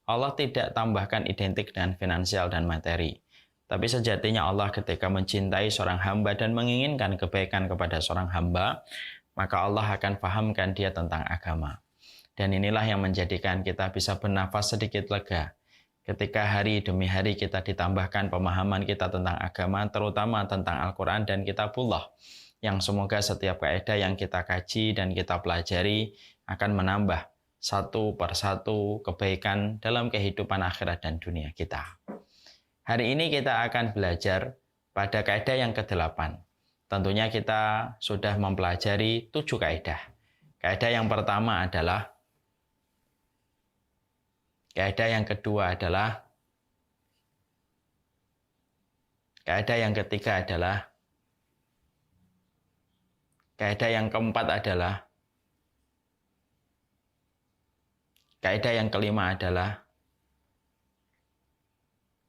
Allah tidak tambahkan identik dengan finansial dan materi. Tapi sejatinya Allah ketika mencintai seorang hamba dan menginginkan kebaikan kepada seorang hamba, maka Allah akan fahamkan dia tentang agama. Dan inilah yang menjadikan kita bisa bernafas sedikit lega. Ketika hari demi hari kita ditambahkan pemahaman kita tentang agama, terutama tentang Al-Quran dan Kitabullah, yang semoga setiap kaidah yang kita kaji dan kita pelajari akan menambah satu persatu kebaikan dalam kehidupan akhirat dan dunia kita. Hari ini kita akan belajar pada kaidah yang ke-8. Tentunya kita sudah mempelajari 7 kaidah. Kaidah yang pertama adalah, kaidah yang kedua adalah, kaidah yang ketiga adalah, kaidah yang keempat adalah, kaidah yang kelima adalah,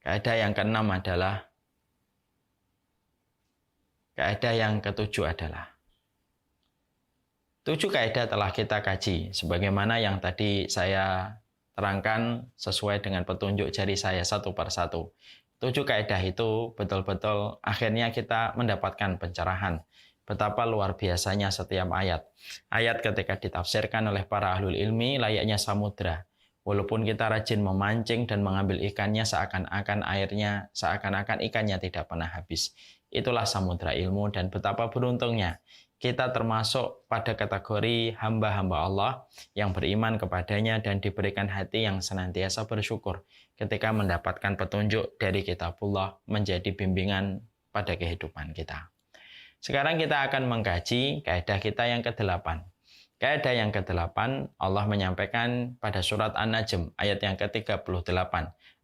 kaidah yang keenam adalah, kaidah yang ketujuh adalah. 7 kaidah telah kita kaji, sebagaimana yang tadi saya terangkan sesuai dengan petunjuk jari saya satu persatu. 7 kaidah itu betul-betul akhirnya kita mendapatkan pencerahan. Betapa luar biasanya setiap ayat. Ayat ketika ditafsirkan oleh para ahlul ilmi layaknya samudra. Walaupun kita rajin memancing dan mengambil ikannya seakan-akan ikannya tidak pernah habis. Itulah samudra ilmu dan betapa beruntungnya kita termasuk pada kategori hamba-hamba Allah yang beriman kepadanya dan diberikan hati yang senantiasa bersyukur ketika mendapatkan petunjuk dari Kitabullah menjadi bimbingan pada kehidupan kita. Sekarang kita akan mengkaji kaidah kita yang ke-8. Kaidah yang ke-8 Allah menyampaikan pada surat An-Najm ayat yang ke-38.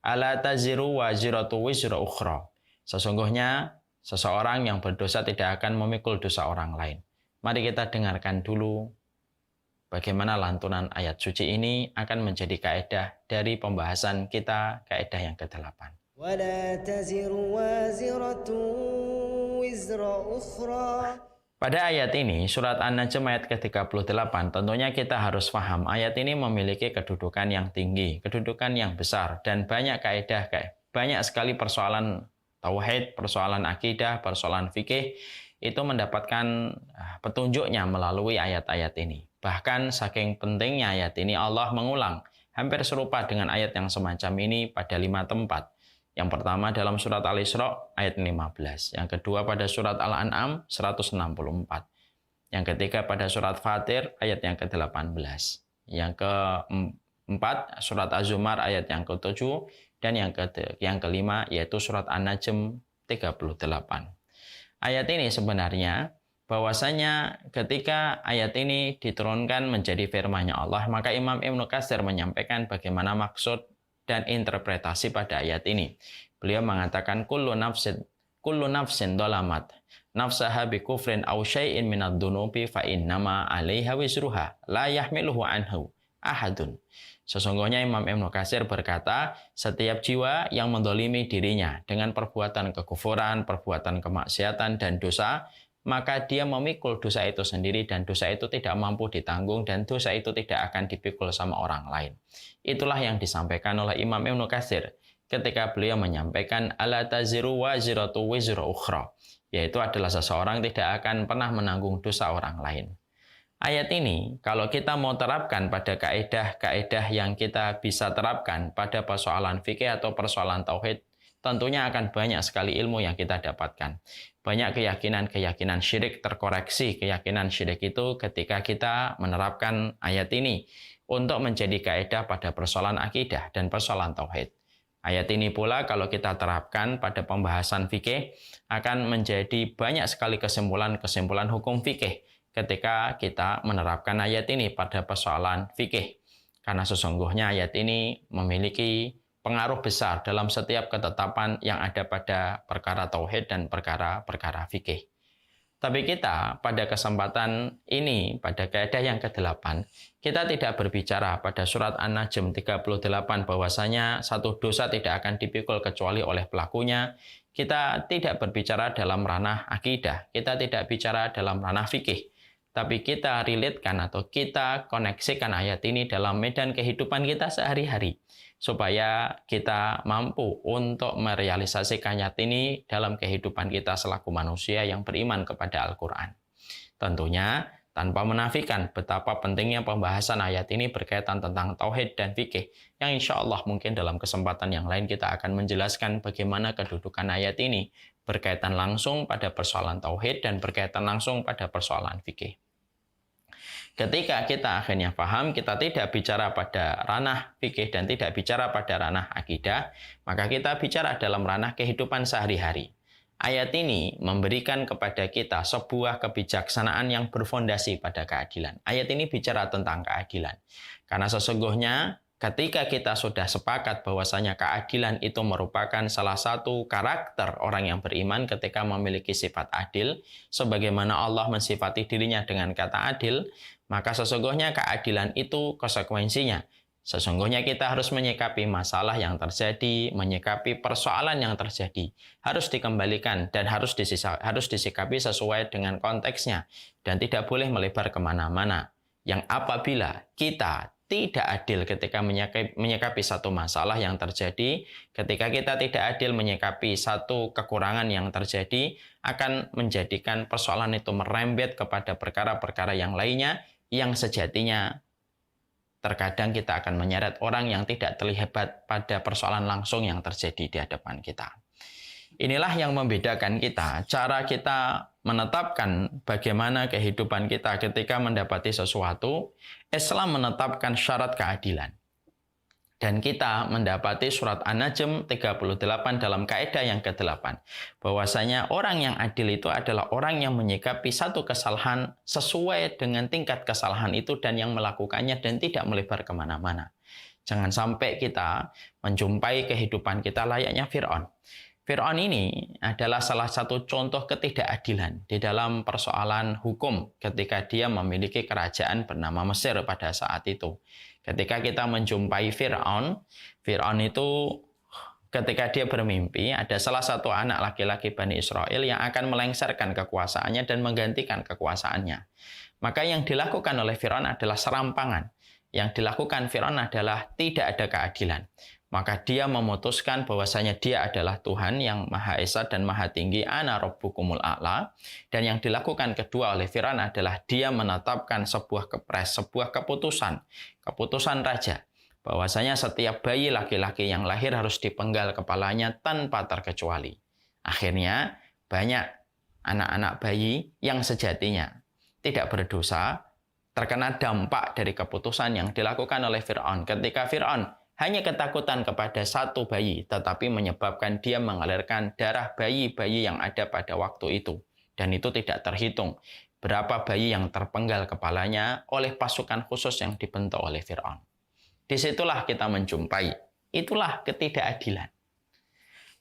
Ala taziru waziratu wizra ukhra. Sesungguhnya seseorang yang berdosa tidak akan memikul dosa orang lain. Mari kita dengarkan dulu bagaimana lantunan ayat suci ini akan menjadi kaidah dari pembahasan kita kaidah yang ke-8. وَلَا تَزِرُ وَازِرَةٌ وِزْرَ أُخْرَى. Pada ayat ini, surat An-Najm ayat ke-38, tentunya kita harus paham ayat ini memiliki kedudukan yang tinggi, kedudukan yang besar, dan banyak kaidah, banyak sekali persoalan tauhid, persoalan akidah, persoalan fikih, itu mendapatkan petunjuknya melalui ayat-ayat ini. Bahkan saking pentingnya ayat ini, Allah mengulang hampir serupa dengan ayat yang semacam ini pada 5 tempat. Yang pertama dalam surat Al-Isra ayat 15. Yang kedua pada surat Al-An'am 164. Yang ketiga pada surat Fatir ayat yang ke-18. Yang keempat surat Az-Zumar ayat yang ke-7. Dan yang kelima yaitu surat An-Najm 38. Ayat ini sebenarnya bahwasanya ketika ayat ini diturunkan menjadi firman-Nya Allah, maka Imam Ibnu Katsir menyampaikan bagaimana maksud dan interpretasi pada ayat ini. Beliau mengatakan kullu nafsin dolamat nafsaha bi kufrin aw syai'in minad dunubi fa innama 'alaiha wizruha la yahmiluhu anhu ahadun. Sesungguhnya Imam Ibnu Katsir berkata, setiap jiwa yang mendolimi dirinya dengan perbuatan kekufuran, perbuatan kemaksiatan dan dosa, maka dia memikul dosa itu sendiri dan dosa itu tidak mampu ditanggung dan dosa itu tidak akan dipikul sama orang lain. Itulah yang disampaikan oleh Imam Ibnu Katsir ketika beliau menyampaikan ala taziru waziratu wizra ukhra, yaitu adalah seseorang tidak akan pernah menanggung dosa orang lain. Ayat ini kalau kita mau terapkan pada kaidah-kaidah yang kita bisa terapkan pada persoalan fikih atau persoalan tauhid, tentunya akan banyak sekali ilmu yang kita dapatkan. Banyak keyakinan-keyakinan syirik terkoreksi. Keyakinan syirik itu ketika kita menerapkan ayat ini untuk menjadi kaidah pada persoalan akidah dan persoalan tauhid. Ayat ini pula kalau kita terapkan pada pembahasan fikih akan menjadi banyak sekali kesimpulan-kesimpulan hukum fikih ketika kita menerapkan ayat ini pada persoalan fikih. Karena sesungguhnya ayat ini memiliki pengaruh besar dalam setiap ketetapan yang ada pada perkara tauhid dan perkara-perkara fikih. Tapi kita pada kesempatan ini, pada kaidah yang ke-8, kita tidak berbicara pada surat An-Najm 38 bahwasanya satu dosa tidak akan dipikul kecuali oleh pelakunya. Kita tidak berbicara dalam ranah akidah, kita tidak bicara dalam ranah fikih. tapi kita relatekan atau kita koneksikan ayat ini dalam medan kehidupan kita sehari-hari, supaya kita mampu untuk merealisasikan ayat ini dalam kehidupan kita selaku manusia yang beriman kepada Al-Quran. Tentunya tanpa menafikan betapa pentingnya pembahasan ayat ini berkaitan tentang tauhid dan fikih, yang insya Allah mungkin dalam kesempatan yang lain kita akan menjelaskan bagaimana kedudukan ayat ini berkaitan langsung pada persoalan tauhid dan berkaitan langsung pada persoalan fikih. Ketika kita akhirnya paham, kita tidak bicara pada ranah fikih dan tidak bicara pada ranah akidah, maka kita bicara dalam ranah kehidupan sehari-hari. Ayat ini memberikan kepada kita sebuah kebijaksanaan yang berfondasi pada keadilan. Ayat ini bicara tentang keadilan. Karena sesungguhnya ketika kita sudah sepakat bahwasanya keadilan itu merupakan salah satu karakter orang yang beriman ketika memiliki sifat adil, sebagaimana Allah mensifati dirinya dengan kata adil, maka sesungguhnya keadilan itu konsekuensinya. Sesungguhnya kita harus menyikapi masalah yang terjadi, menyikapi persoalan yang terjadi. Harus dikembalikan dan harus disikapi sesuai dengan konteksnya. Dan tidak boleh melebar kemana-mana. Yang apabila kita tidak adil ketika menyikapi satu masalah yang terjadi, ketika kita tidak adil menyikapi satu kekurangan yang terjadi, akan menjadikan persoalan itu merembet kepada perkara-perkara yang lainnya, yang sejatinya terkadang kita akan menyeret orang yang tidak terlibat pada persoalan langsung yang terjadi di hadapan kita. Inilah yang membedakan kita, cara kita menetapkan bagaimana kehidupan kita ketika mendapati sesuatu. Islam menetapkan syarat keadilan. Dan kita mendapati surat An-Najm 38 dalam kaidah yang ke-8. Bahwasanya orang yang adil itu adalah orang yang menyikapi satu kesalahan sesuai dengan tingkat kesalahan itu dan yang melakukannya dan tidak melebar kemana-mana. Jangan sampai kita menjumpai kehidupan kita layaknya Fir'aun. Fir'aun ini adalah salah satu contoh ketidakadilan di dalam persoalan hukum ketika dia memiliki kerajaan bernama Mesir pada saat itu. Ketika kita menjumpai Fir'aun itu ketika dia bermimpi, ada salah satu anak laki-laki Bani Israel yang akan melengsarkan kekuasaannya dan menggantikan kekuasaannya. Maka yang dilakukan oleh Fir'aun adalah serampangan. Yang dilakukan Fir'aun adalah tidak ada keadilan. Maka dia memutuskan bahwasanya dia adalah Tuhan yang Maha Esa dan Maha Tinggi, ana rabbukumul a'la. Dan yang dilakukan kedua oleh Fir'aun adalah dia menetapkan sebuah kepres, sebuah keputusan raja, bahwasanya setiap bayi laki-laki yang lahir harus dipenggal kepalanya tanpa terkecuali. Akhirnya banyak anak-anak bayi yang sejatinya tidak berdosa terkena dampak dari keputusan yang dilakukan oleh Fir'aun. Ketika Fir'aun hanya ketakutan kepada satu bayi, tetapi menyebabkan dia mengalirkan darah bayi-bayi yang ada pada waktu itu. Dan itu tidak terhitung berapa bayi yang terpenggal kepalanya oleh pasukan khusus yang dibentuk oleh Fir'aun. Disitulah kita menjumpai, itulah ketidakadilan.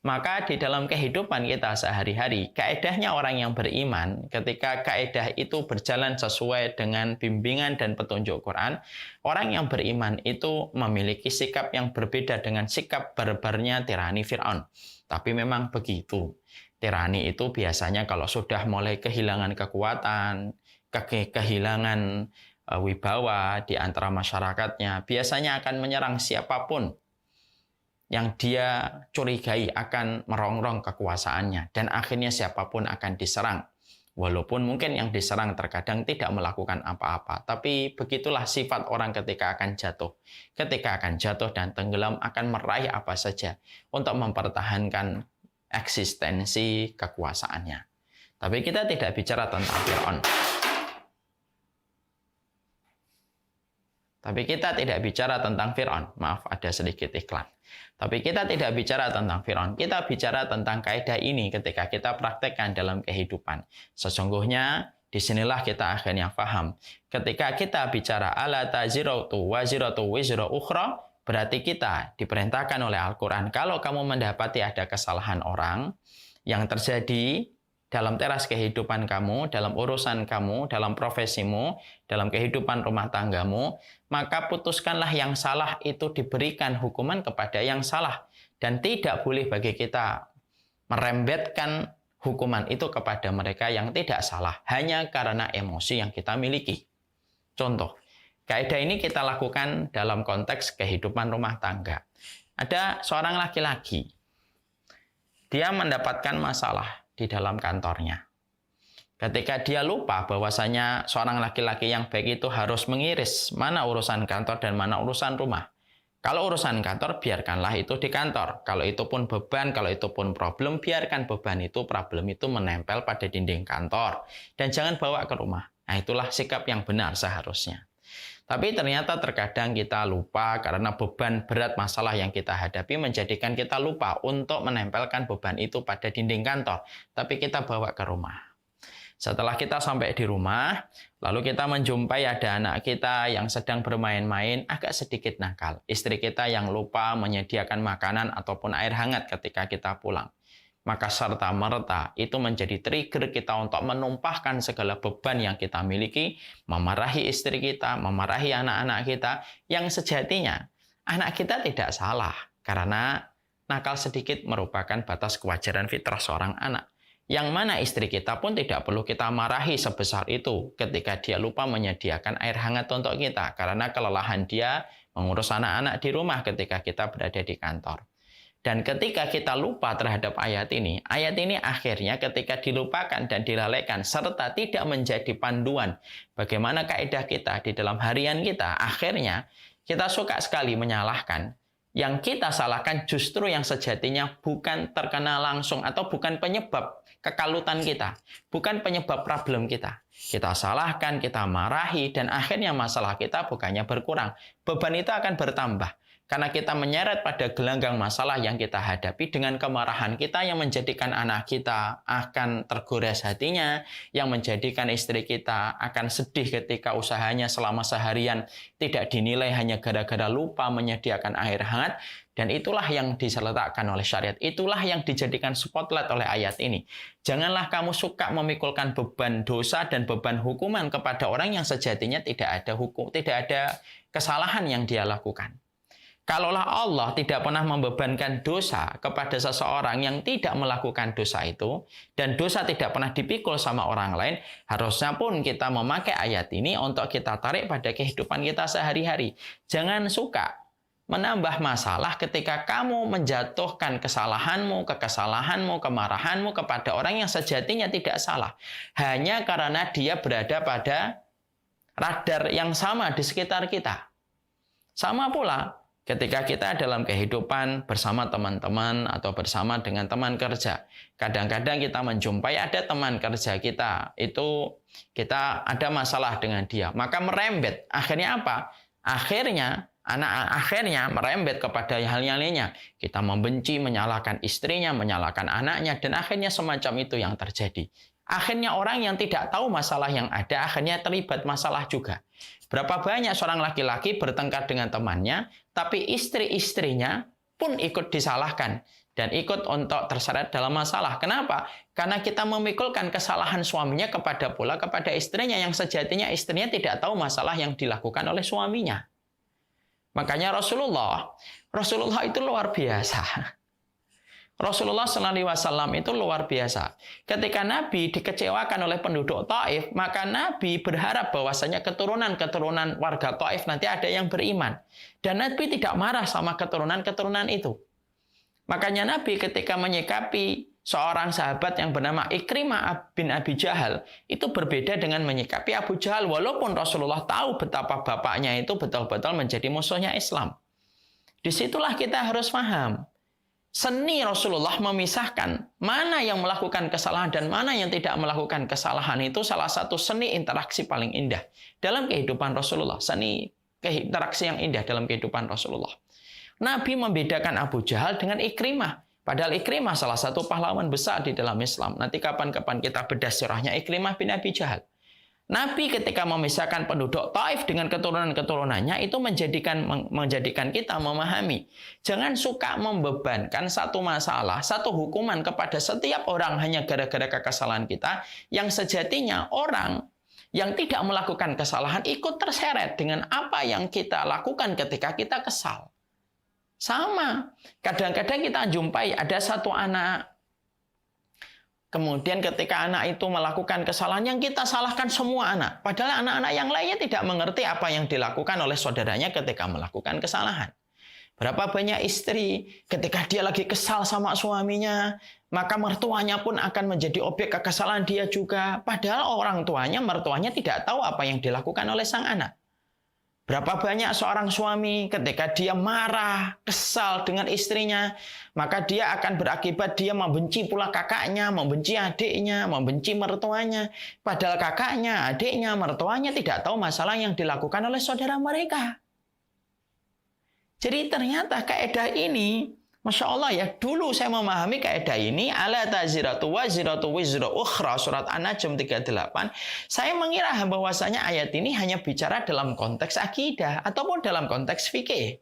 Maka di dalam kehidupan kita sehari-hari, kaedahnya orang yang beriman, ketika kaedah itu berjalan sesuai dengan bimbingan dan petunjuk Quran, orang yang beriman itu memiliki sikap yang berbeda dengan sikap barbarnya tirani Fir'aun. Tapi memang begitu. Tirani itu biasanya kalau sudah mulai kehilangan kekuatan, kehilangan wibawa di antara masyarakatnya, biasanya akan menyerang siapapun yang dia curigai akan merongrong kekuasaannya, dan akhirnya siapapun akan diserang. Walaupun mungkin yang diserang terkadang tidak melakukan apa-apa, tapi begitulah sifat orang ketika akan jatuh. Ketika akan jatuh dan tenggelam akan meraih apa saja untuk mempertahankan eksistensi kekuasaannya. Tapi kita tidak bicara tentang Fir'aun. Maaf, ada sedikit iklan. Tapi kita tidak bicara tentang Fir'aun. Kita bicara tentang kaidah ini ketika kita praktekkan dalam kehidupan. Sesungguhnya disinilah kita akhirnya paham. Ketika kita bicara ala taziratu waziratu wizra ukhra, berarti kita diperintahkan oleh Al-Quran, kalau kamu mendapati ada kesalahan orang yang terjadi dalam teras kehidupan kamu, dalam urusan kamu, dalam profesimu, dalam kehidupan rumah tanggamu, maka putuskanlah yang salah itu diberikan hukuman kepada yang salah. Dan tidak boleh bagi kita merembetkan hukuman itu kepada mereka yang tidak salah hanya karena emosi yang kita miliki. Contoh, kaidah ini kita lakukan dalam konteks kehidupan rumah tangga. Ada seorang laki-laki, dia mendapatkan masalah di dalam kantornya. Ketika dia lupa bahwasanya seorang laki-laki yang baik itu harus mengiris mana urusan kantor dan mana urusan rumah. Kalau urusan kantor, biarkanlah itu di kantor. Kalau itu pun beban, kalau itu pun problem, biarkan beban itu, problem itu menempel pada dinding kantor. Dan jangan bawa ke rumah. Nah, itulah sikap yang benar seharusnya. Tapi ternyata terkadang kita lupa karena beban berat masalah yang kita hadapi menjadikan kita lupa untuk menempelkan beban itu pada dinding kantor. Tapi kita bawa ke rumah. Setelah kita sampai di rumah, lalu kita menjumpai ada anak kita yang sedang bermain-main, agak sedikit nakal. Istri kita yang lupa menyediakan makanan ataupun air hangat ketika kita pulang. Maka serta-merta itu menjadi trigger kita untuk menumpahkan segala beban yang kita miliki, memarahi istri kita, memarahi anak-anak kita, yang sejatinya anak kita tidak salah, karena nakal sedikit merupakan batas kewajaran fitrah seorang anak. Yang mana istri kita pun tidak perlu kita marahi sebesar itu ketika dia lupa menyediakan air hangat untuk kita, karena kelelahan dia mengurus anak-anak di rumah ketika kita berada di kantor. Dan ketika kita lupa terhadap ayat ini akhirnya ketika dilupakan dan dilalaikan serta tidak menjadi panduan bagaimana kaidah kita di dalam harian kita, akhirnya kita suka sekali menyalahkan. Yang kita salahkan justru yang sejatinya bukan terkena langsung atau bukan penyebab kekalutan kita, bukan penyebab problem kita. Kita salahkan, kita marahi, dan akhirnya masalah kita bukannya berkurang. Beban itu akan bertambah. Karena kita menyeret pada gelanggang masalah yang kita hadapi dengan kemarahan kita yang menjadikan anak kita akan tergores hatinya, yang menjadikan istri kita akan sedih ketika usahanya selama seharian tidak dinilai hanya gara-gara lupa menyediakan air hangat. Dan itulah yang diletakkan oleh syariat, itulah yang dijadikan spotlight oleh ayat ini. Janganlah kamu suka memikulkan beban dosa dan beban hukuman kepada orang yang sejatinya tidak ada kesalahan yang dia lakukan. Kalaulah Allah tidak pernah membebankan dosa kepada seseorang yang tidak melakukan dosa itu, dan dosa tidak pernah dipikul sama orang lain, harusnya pun kita memakai ayat ini untuk kita tarik pada kehidupan kita sehari-hari. Jangan suka menambah masalah ketika kamu menjatuhkan kesalahanmu, kekesalahanmu, kemarahanmu kepada orang yang sejatinya tidak salah. Hanya karena dia berada pada radar yang sama di sekitar kita. Sama pula ketika kita dalam kehidupan bersama teman-teman atau bersama dengan teman kerja. Kadang-kadang kita menjumpai ada teman kerja kita, itu kita ada masalah dengan dia. Maka merembet. Akhirnya apa? Akhirnya merembet kepada hal yang lainnya. Kita membenci, menyalahkan istrinya, menyalahkan anaknya, dan akhirnya semacam itu yang terjadi. Akhirnya orang yang tidak tahu masalah yang ada, akhirnya terlibat masalah juga. Berapa banyak seorang laki-laki bertengkar dengan temannya, tapi istri-istrinya pun ikut disalahkan dan ikut untuk terseret dalam masalah. Kenapa? Karena kita memikulkan kesalahan suaminya kepada istrinya yang sejatinya istrinya tidak tahu masalah yang dilakukan oleh suaminya. Makanya Rasulullah itu luar biasa. Rasulullah SAW itu luar biasa. Ketika Nabi dikecewakan oleh penduduk Taif, maka Nabi berharap bahwasanya keturunan-keturunan warga Taif nanti ada yang beriman. Dan Nabi tidak marah sama keturunan-keturunan itu. Makanya Nabi ketika menyikapi seorang sahabat yang bernama Ikrimah bin Abi Jahal, itu berbeda dengan menyikapi Abu Jahal, walaupun Rasulullah tahu betapa bapaknya itu betul-betul menjadi musuhnya Islam. Disitulah kita harus paham. Seni Rasulullah memisahkan mana yang melakukan kesalahan dan mana yang tidak melakukan kesalahan itu salah satu seni interaksi paling indah dalam kehidupan Rasulullah. Seni interaksi yang indah dalam kehidupan Rasulullah. Nabi membedakan Abu Jahal dengan Ikrimah. Padahal Ikrimah salah satu pahlawan besar di dalam Islam. Nanti kapan-kapan kita bedah sirahnya Ikrimah bin Abi Jahal. Nabi ketika memisahkan penduduk Taif dengan keturunan-keturunannya itu menjadikan kita memahami. Jangan suka membebankan satu masalah, satu hukuman kepada setiap orang hanya gara-gara kesalahan kita, yang sejatinya orang yang tidak melakukan kesalahan ikut terseret dengan apa yang kita lakukan ketika kita kesal. Sama. Kadang-kadang kita jumpai ada satu anak Kemudian ketika anak itu melakukan kesalahan, yang kita salahkan semua anak. Padahal anak-anak yang lainnya tidak mengerti apa yang dilakukan oleh saudaranya ketika melakukan kesalahan. Berapa banyak istri ketika dia lagi kesal sama suaminya, maka mertuanya pun akan menjadi objek kekesalan dia juga. Padahal orang tuanya, mertuanya tidak tahu apa yang dilakukan oleh sang anak. Berapa banyak seorang suami ketika dia marah, kesal dengan istrinya, maka dia akan berakibat dia membenci pula kakaknya, membenci adiknya, membenci mertuanya. Padahal kakaknya, adiknya, mertuanya tidak tahu masalah yang dilakukan oleh saudara mereka. Jadi ternyata kaidah ini, Masya Allah ya, dulu saya memahami kaidah ini, ala taziratu waziratu wizra ukhra, surat An-Najm 38, saya mengira bahwasanya ayat ini hanya bicara dalam konteks akidah, ataupun dalam konteks fikih.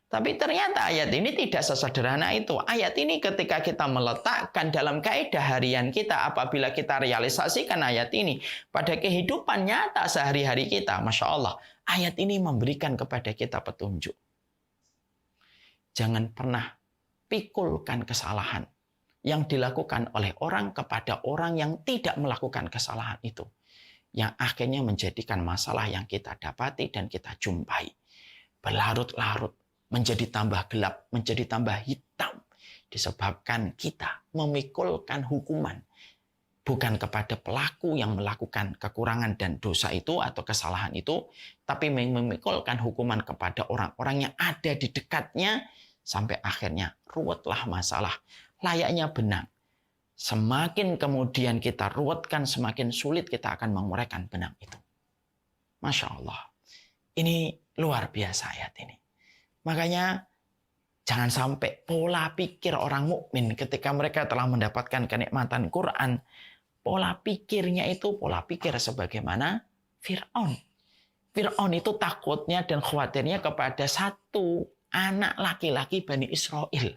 Tapi ternyata ayat ini tidak sesederhana itu. Ayat ini ketika kita meletakkan dalam kaidah harian kita, apabila kita realisasikan ayat ini pada kehidupan nyata sehari-hari kita, Masya Allah, ayat ini memberikan kepada kita petunjuk. Jangan pernah pikulkan kesalahan yang dilakukan oleh orang kepada orang yang tidak melakukan kesalahan itu, yang akhirnya menjadikan masalah yang kita dapati dan kita jumpai berlarut-larut, menjadi tambah gelap, menjadi tambah hitam, disebabkan kita memikulkan hukuman bukan kepada pelaku yang melakukan kekurangan dan dosa itu atau kesalahan itu, tapi memikulkan hukuman kepada orang-orang yang ada di dekatnya. Sampai akhirnya ruwetlah masalah, layaknya benang. Semakin kemudian kita ruwetkan, semakin sulit kita akan menguraikan benang itu. Masya Allah. Ini luar biasa ayat ini. Makanya jangan sampai pola pikir orang mukmin ketika mereka telah mendapatkan kenikmatan Quran, pola pikirnya itu pola pikir sebagaimana Fir'aun. Fir'aun itu takutnya dan khawatirnya kepada satu anak laki-laki Bani Israel.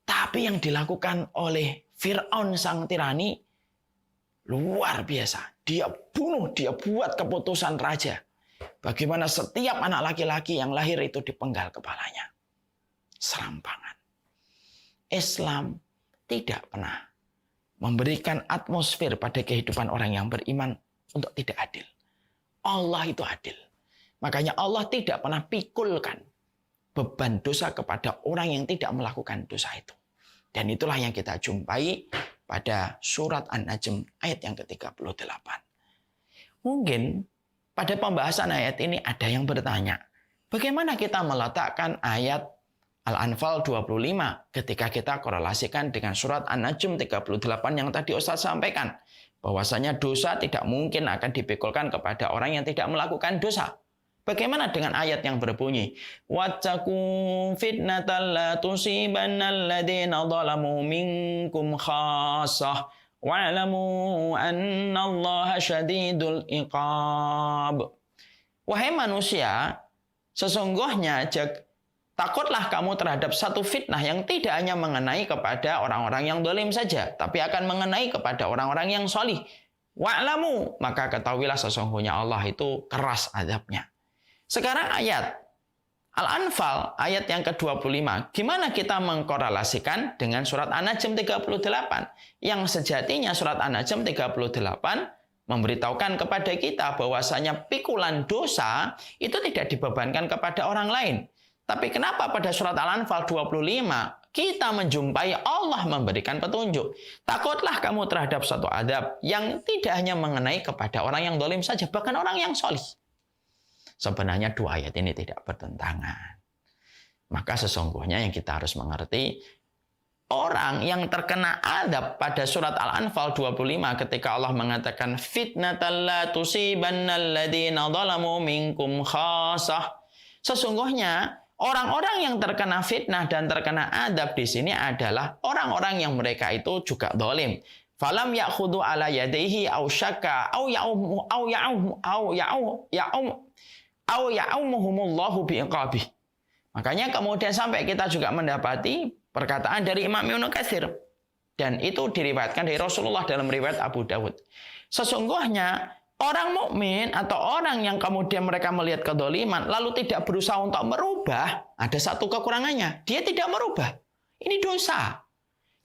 Tapi yang dilakukan oleh Fir'aun sang tirani luar biasa. Dia bunuh, dia buat keputusan raja. Bagaimana setiap anak laki-laki yang lahir itu dipenggal kepalanya. Serampangan. Islam tidak pernah memberikan atmosfer pada kehidupan orang yang beriman untuk tidak adil. Allah itu adil. Makanya Allah tidak pernah pikulkan beban dosa kepada orang yang tidak melakukan dosa itu. Dan itulah yang kita jumpai pada surat An-Najm ayat yang ke-38. Mungkin pada pembahasan ayat ini ada yang bertanya, bagaimana kita meletakkan ayat Al-Anfal 25 ketika kita korelasikan dengan surat An-Najm 38 yang tadi Ustaz sampaikan, bahwasanya dosa tidak mungkin akan dipikulkan kepada orang yang tidak melakukan dosa. Bagaimana dengan ayat yang berbunyi wattaqu fitnatan la tusibannal ladzina zalamu minkum khassah wa'lamu annallaha syadidul iqab. Wahai manusia, sesungguhnya takutlah kamu terhadap satu fitnah yang tidak hanya mengenai kepada orang-orang yang zalim saja, tapi akan mengenai kepada orang-orang yang sholih. Wa'lamu, maka ketahuilah sesungguhnya Allah itu keras azabnya. Sekarang ayat Al-Anfal, ayat yang ke-25. Gimana kita mengkorelasikan dengan surat An-Najm 38? Yang sejatinya surat An-Najm 38 memberitahukan kepada kita bahwasanya pikulan dosa itu tidak dibebankan kepada orang lain. Tapi kenapa pada surat Al-Anfal 25 kita menjumpai Allah memberikan petunjuk? Takutlah kamu terhadap satu adab yang tidak hanya mengenai kepada orang yang zalim saja, bahkan orang yang sholih. Sebenarnya dua ayat ini tidak bertentangan. Maka sesungguhnya yang kita harus mengerti, orang yang terkena adab pada surat Al-Anfal 25 ketika Allah mengatakan fitnatal la tusibannal ladzina zalamu minkum khassah. Sesungguhnya orang-orang yang terkena fitnah dan terkena adab di sini adalah orang-orang yang mereka itu juga zalim. Falam ya'khudhu ala yadayhi aw syakka aw ya'umuhumullahu bi'iqabih. Makanya kemudian sampai kita juga mendapati perkataan dari Imam Ibnu Katsir, dan itu diriwayatkan dari Rasulullah dalam riwayat Abu Dawud. Sesungguhnya orang mukmin atau orang yang kemudian mereka melihat kedzaliman lalu tidak berusaha untuk merubah, ada satu kekurangannya, dia tidak merubah. Ini dosa.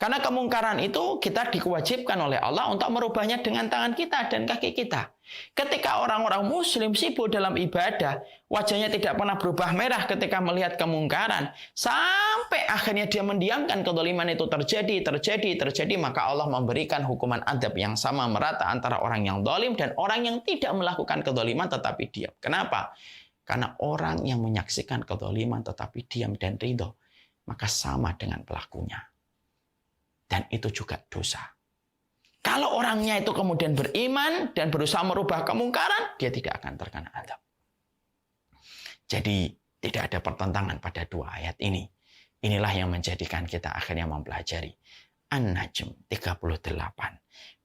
Karena kemungkaran itu kita diwajibkan oleh Allah untuk merubahnya dengan tangan kita dan kaki kita. Ketika orang-orang muslim sibuk dalam ibadah, wajahnya tidak pernah berubah merah ketika melihat kemungkaran, sampai akhirnya dia mendiamkan kezaliman itu terjadi, maka Allah memberikan hukuman adab yang sama merata antara orang yang zalim dan orang yang tidak melakukan kezaliman tetapi diam. Kenapa? Karena orang yang menyaksikan kezaliman tetapi diam dan ridho, maka sama dengan pelakunya. Dan itu juga dosa. Kalau orangnya itu kemudian beriman dan berusaha merubah kemungkaran, dia tidak akan terkena azab. Jadi tidak ada pertentangan pada dua ayat ini. Inilah yang menjadikan kita akhirnya mempelajari An-Najm 38.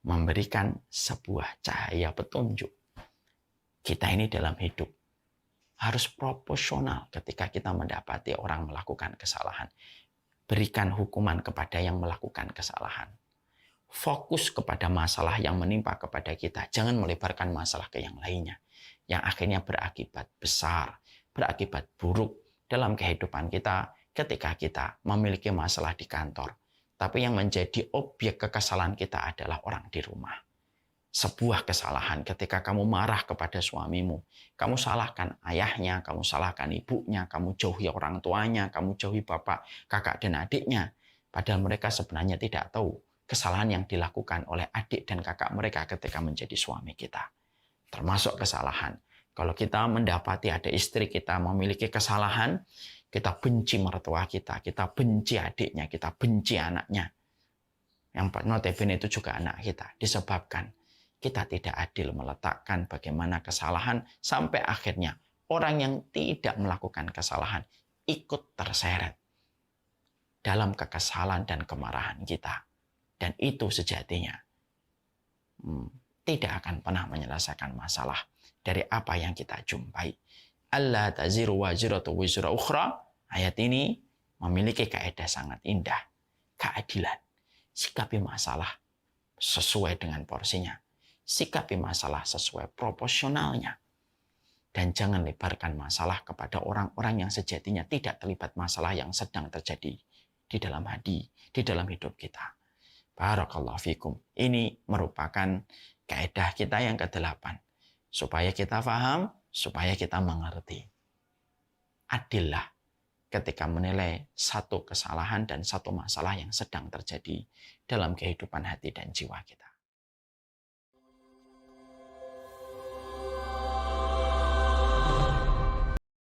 Memberikan sebuah cahaya petunjuk. Kita ini dalam hidup harus proporsional ketika kita mendapati orang melakukan kesalahan. Berikan hukuman kepada yang melakukan kesalahan. Fokus kepada masalah yang menimpa kepada kita. Jangan melebarkan masalah ke yang lainnya. Yang akhirnya berakibat besar, berakibat buruk dalam kehidupan kita ketika kita memiliki masalah di kantor. Tapi yang menjadi objek kekesalan kita adalah orang di rumah. Sebuah kesalahan ketika kamu marah kepada suamimu. Kamu salahkan ayahnya, kamu salahkan ibunya, kamu jauhi orang tuanya, kamu jauhi bapak, kakak, dan adiknya. Padahal mereka sebenarnya tidak tahu kesalahan yang dilakukan oleh adik dan kakak mereka ketika menjadi suami kita. Termasuk kesalahan. Kalau kita mendapati ada istri kita memiliki kesalahan, kita benci mertua kita benci adiknya, kita benci anaknya. Yang notabene itu juga anak kita. Disebabkan kita tidak adil meletakkan bagaimana kesalahan sampai akhirnya orang yang tidak melakukan kesalahan ikut terseret dalam kekesalan dan kemarahan kita. Dan itu sejatinya tidak akan pernah menyelesaikan masalah dari apa yang kita jumpai. Alla taziru waziratu wizra ukhra. Ayat ini memiliki kaidah sangat indah. Keadilan. Sikapi masalah sesuai dengan porsinya. Sikapi masalah sesuai proporsionalnya. Dan jangan lebarkan masalah kepada orang-orang yang sejatinya tidak terlibat masalah yang sedang terjadi di dalam hati, di dalam hidup kita. Barakallahu fikum. Ini merupakan kaidah kita yang ke-8. Supaya kita paham, supaya kita mengerti. Adillah ketika menilai satu kesalahan dan satu masalah yang sedang terjadi dalam kehidupan hati dan jiwa kita.